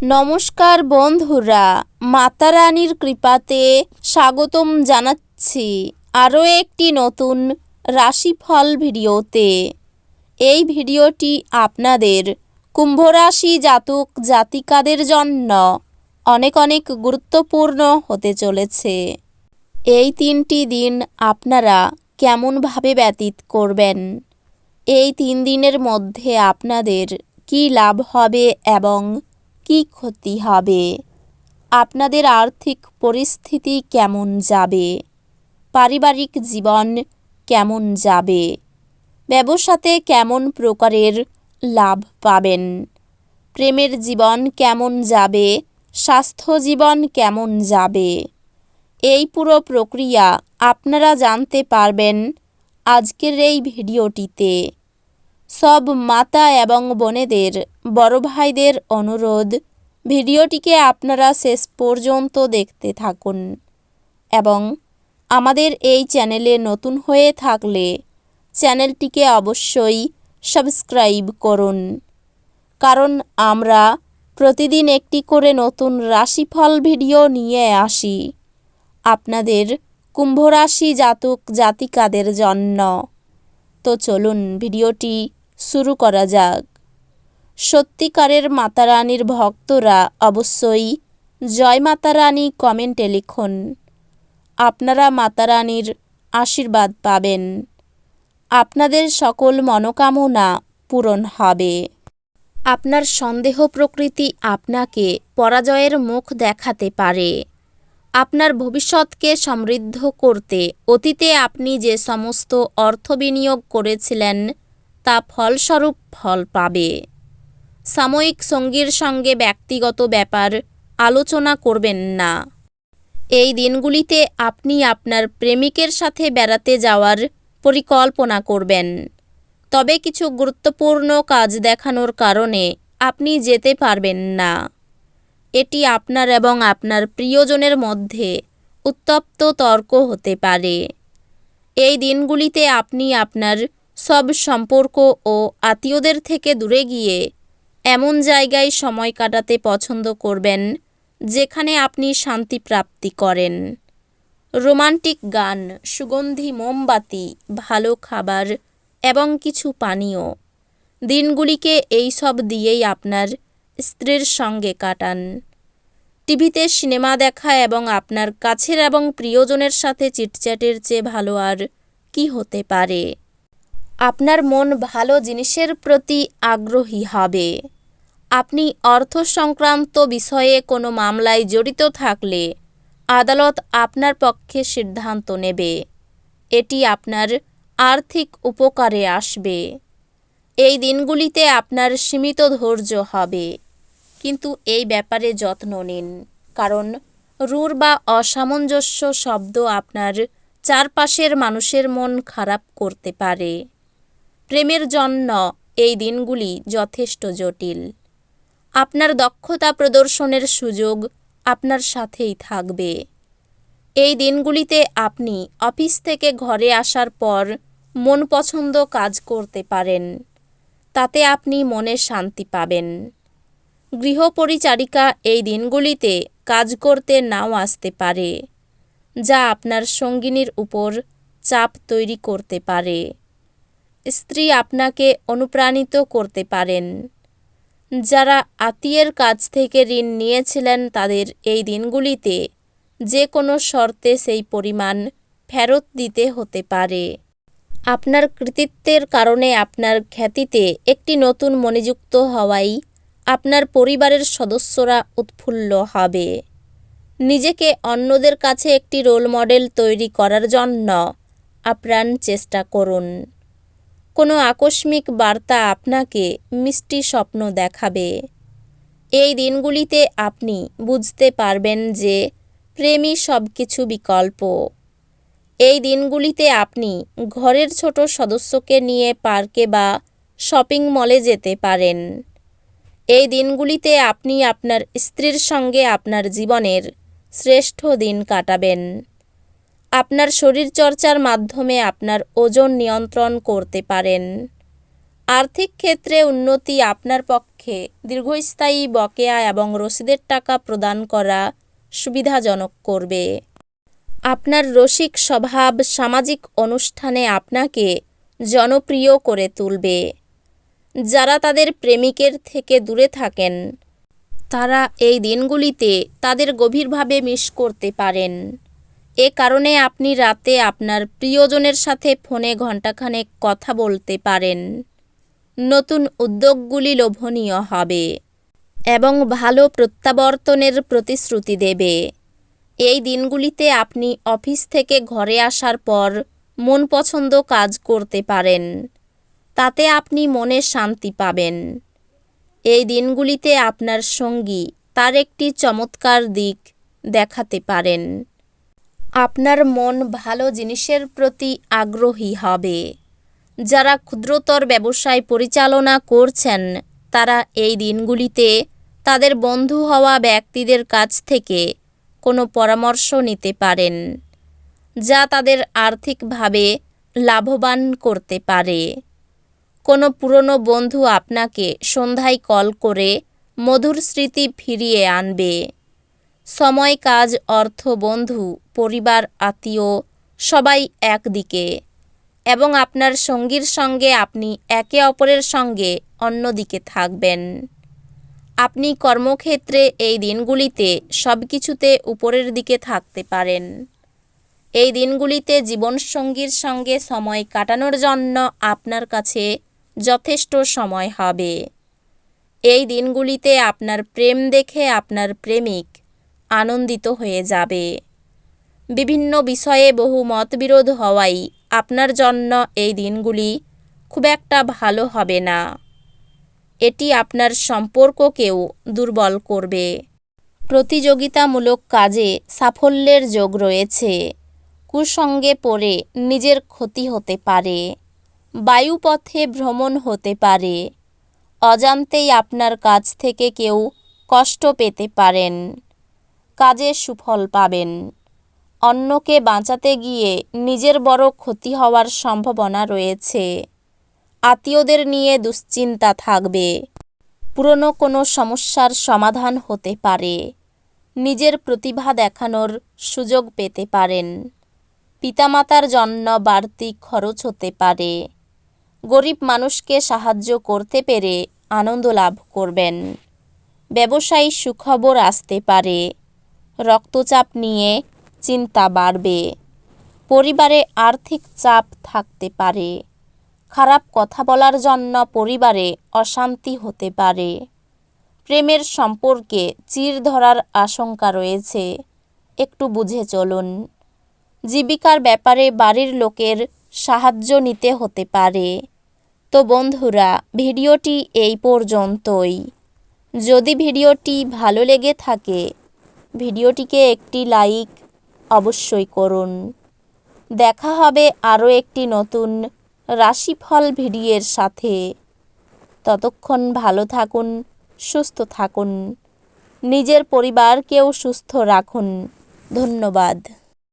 নমস্কার বন্ধুরা, মাতা রানীর কৃপাতে স্বাগতম জানাচ্ছি আরও একটি নতুন রাশিফল ভিডিওতে। এই ভিডিওটি আপনাদের কুম্ভ রাশি জাতক জাতিকাদের জন্য অনেক অনেক গুরুত্বপূর্ণ হতে চলেছে। এই 3টি দিন আপনারা কেমনভাবে ব্যতীত করবেন, এই 3 দিনের মধ্যে আপনাদের কী লাভ হবে এবং কি ক্ষতি হবে, আপনাদের আর্থিক পরিস্থিতি কেমন যাবে, পারিবারিক জীবন কেমন যাবে, ব্যবসাতে কেমন প্রকারের লাভ পাবেন, প্রেমের জীবন কেমন যাবে, স্বাস্থ্য জীবন কেমন যাবে, এই পুরো প্রক্রিয়া আপনারা জানতে পারবেন আজকের এই ভিডিওটিতে। সব মাতা এবং বোনেদের, বড় ভাইদের অনুরোধ, ভিডিওটিকে আপনারা শেষ পর্যন্ত দেখতে থাকুন এবং আমাদের এই চ্যানেলে নতুন হয়ে থাকলে চ্যানেলটিকে অবশ্যই সাবস্ক্রাইব করুন, কারণ আমরা প্রতিদিন একটি করে নতুন রাশিফল ভিডিও নিয়ে আসি আপনাদের কুম্ভ রাশি জাতক জাতিকাদের জন্য। তো চলুন ভিডিওটি শুরু করা যাক। সত্যিকারের মাতা রানীর ভক্তরা অবশ্যই জয় মাতা রানী কমেন্টে লিখুন। আপনারা মাতা রানীর আশীর্বাদ পাবেন, আপনাদের সকল মনোকামনা পূরণ হবে। আপনার সন্দেহ প্রকৃতি আপনাকে পরাজয়ের মুখ দেখাতে পারে। আপনার ভবিষ্যৎকে সমৃদ্ধ করতে অতীতে আপনি যে সমস্ত অর্থ বিনিয়োগ করেছিলেন তা ফলস্বরূপ ফল পাবে। সাময়িক সঙ্গীর সঙ্গে ব্যক্তিগত ব্যাপার আলোচনা করবেন না। এই দিনগুলিতে আপনি আপনার প্রেমিকের সাথে বেড়াতে যাওয়ার পরিকল্পনা করবেন, তবে কিছু গুরুত্বপূর্ণ কাজ দেখানোর কারণে আপনি যেতে পারবেন না। এটি আপনার এবং আপনার প্রিয়জনের মধ্যে উত্তপ্ত তর্ক হতে পারে। এই দিনগুলিতে আপনি আপনার সব সম্পর্ক ও আত্মীয়দের থেকে দূরে গিয়ে এমন জায়গায় সময় কাটাতে পছন্দ করবেন যেখানে আপনি শান্তি প্রাপ্তি করেন। রোমান্টিক গান, সুগন্ধি মোমবাতি, ভালো খাবার এবং কিছু পানীয়, দিনগুলিকে এই সব দিয়েই আপনার স্ত্রীর সঙ্গে কাটান। টিভিতে সিনেমা দেখা এবং আপনার কাছের এবং প্রিয়জনের সাথে চিটচ্যাটের চেয়ে ভালো আর কি হতে পারে। আপনার মন ভালো জিনিসের প্রতি আগ্রহী হবে। আপনি অর্থ সংক্রান্ত বিষয়ে কোনো মামলায় জড়িত থাকলে আদালত আপনার পক্ষে সিদ্ধান্ত নেবে। এটি আপনার আর্থিক উপকারে আসবে। এই দিনগুলিতে আপনার সীমিত ধৈর্য হবে, কিন্তু এই ব্যাপারে যত্ন নিন, কারণ রূঢ় বা অসামঞ্জস্য শব্দ আপনার চারপাশের মানুষের মন খারাপ করতে পারে। প্রেমের জন্য এই দিনগুলি যথেষ্ট জটিল। আপনার দক্ষতা প্রদর্শনের সুযোগ আপনার সাথেই থাকবে। এই দিনগুলিতে আপনি অফিস থেকে ঘরে আসার পর মন পছন্দ কাজ করতে পারেন, তাতে আপনি মনে শান্তি পাবেন। গৃহপরিচারিকা এই দিনগুলিতে কাজ করতে নাও আসতে পারে, যা আপনার সঙ্গিনীর উপর চাপ তৈরি করতে পারে। স্ত্রী আপনাকে অনুপ্রাণিত করতে পারেন। যারা আত্মীয়ের কাছ থেকে ঋণ নিয়েছিলেন তাদের এই দিনগুলিতে যে কোনো শর্তে সেই পরিমাণ ফেরত দিতে হতে পারে। আপনার কৃতিত্বের কারণে আপনার খ্যাতিতে একটি নতুন মনিযুক্ত হওয়ায় আপনার পরিবারের সদস্যরা উৎফুল্ল হবে। নিজেকে অন্যদের কাছে একটি রোল মডেল তৈরি করার জন্য আপ্রাণ চেষ্টা করুন। কোনো আকস্মিক বার্তা আপনাকে মিষ্টি স্বপ্ন দেখাবে। এই দিনগুলিতে আপনি বুঝতে পারবেন যে প্রেমই সব কিছু বিকল্প। এই দিনগুলিতে আপনি ঘরের ছোট সদস্যকে নিয়ে পার্কে বা শপিং মলে যেতে পারেন। এই দিনগুলিতে আপনি আপনার স্ত্রীর সঙ্গে আপনার জীবনের শ্রেষ্ঠ দিন কাটাবেন। আপনার শরীরচর্চার মাধ্যমে আপনার ওজন নিয়ন্ত্রণ করতে পারেন। আর্থিক ক্ষেত্রে উন্নতি আপনার পক্ষে দীর্ঘস্থায়ী বকেয়া এবং রসিদের টাকা প্রদান করা সুবিধাজনক করবে। আপনার রসিক স্বভাব সামাজিক অনুষ্ঠানে আপনাকে জনপ্রিয় করে তুলবে। যারা তাদের প্রেমিকের থেকে দূরে থাকেন তারা এই দিনগুলিতে তাদের গভীরভাবে মিস করতে পারেন। এ কারণে আপনি রাতে আপনার প্রিয়জনের সাথে ফোনে ঘণ্টাখানেক কথা বলতে পারেন। নতুন উদ্যোগগুলি লোভনীয় হবে এবং ভালো প্রত্যাবর্তনের প্রতিশ্রুতি দেবে। এই দিনগুলিতে আপনি অফিস থেকে ঘরে আসার পর মন পছন্দ কাজ করতে পারেন। তাতে আপনি মনে শান্তি পাবেন। এই দিনগুলিতে আপনার সঙ্গী তার একটি চমৎকার দিক দেখাতে পারেন। আপনার মন ভালো জিনিসের প্রতি আগ্রহী হবে। যারা ক্ষুদ্রতর ব্যবসায় পরিচালনা করছেন তারা এই দিনগুলিতে তাদের বন্ধু হওয়া ব্যক্তিদের কাছ থেকে কোনো পরামর্শ নিতে পারেন, যা তাদের আর্থিকভাবে লাভবান করতে পারে। কোনো পুরনো বন্ধু আপনাকে সন্ধ্যায় কল করে মধুর স্মৃতি ফিরিয়ে আনবে। সময়, কাজ, অর্থ, বন্ধু, পরিবার, আত্মীয় সবাই একদিকে এবং আপনার সঙ্গীর সঙ্গে আপনি একে অপরের সঙ্গে অন্যদিকে থাকবেন। আপনি কর্মক্ষেত্রে এই দিনগুলিতে সব কিছুতে উপরের দিকে থাকতে পারেন। এই দিনগুলিতে জীবনসঙ্গীর সঙ্গে সময় কাটানোর জন্য আপনার কাছে যথেষ্ট সময় হবে। এই দিনগুলিতে আপনার প্রেম দেখে আপনার প্রেমিক আনন্দিত হয়ে যাবে। বিভিন্ন বিষয়ে বহু মতবিরোধ হওয়াই আপনার জন্য এই দিনগুলি খুব একটা ভালো হবে না। এটি আপনার সম্পর্ককেও দুর্বল করবে। প্রতিযোগিতামূলক কাজে সাফল্যের যোগ রয়েছে। কুসঙ্গে পড়ে নিজের ক্ষতি হতে পারে। বায়ুপথে ভ্রমণ হতে পারে। অজান্তেই আপনার কাছ থেকে কেউ কষ্ট পেতে পারেন। কাজে সুফল পাবেন। অন্যকে বাঁচাতে গিয়ে নিজের বড় ক্ষতি হওয়ার সম্ভাবনা রয়েছে। আত্মীয়দের নিয়ে দুশ্চিন্তা থাকবে। পুরনো কোনো সমস্যার সমাধান হতে পারে। নিজের প্রতিভা দেখানোর সুযোগ পেতে পারেন। পিতামাতার জন্য বাড়তি খরচ হতে পারে। গরিব মানুষকে সাহায্য করতে পেরে আনন্দ লাভ করবেন। ব্যবসায়ী সুখবর আসতে পারে। রক্তচাপ নিয়ে চিন্তা বাড়বে। পরিবারে আর্থিক চাপ থাকতে পারে। খারাপ কথা বলার জন্য পরিবারে অশান্তি হতে পারে। প্রেমের সম্পর্কে চির ধরার আশঙ্কা রয়েছে, একটু বুঝে চলুন। জীবিকার ব্যাপারে বাড়ির লোকের সাহায্য নিতে হতে পারে। তো বন্ধুরা, ভিডিওটি এই পর্যন্তই। যদি ভিডিওটি ভালো লেগে থাকে ভিডিওটিকে একটি লাইক অবশ্যই করুন। দেখা হবে আরও একটি নতুন রাশিফল ভিডিওর সাথে। ততক্ষণ ভালো থাকুন, সুস্থ থাকুন, নিজের পরিবারকেও সুস্থ রাখুন। ধন্যবাদ।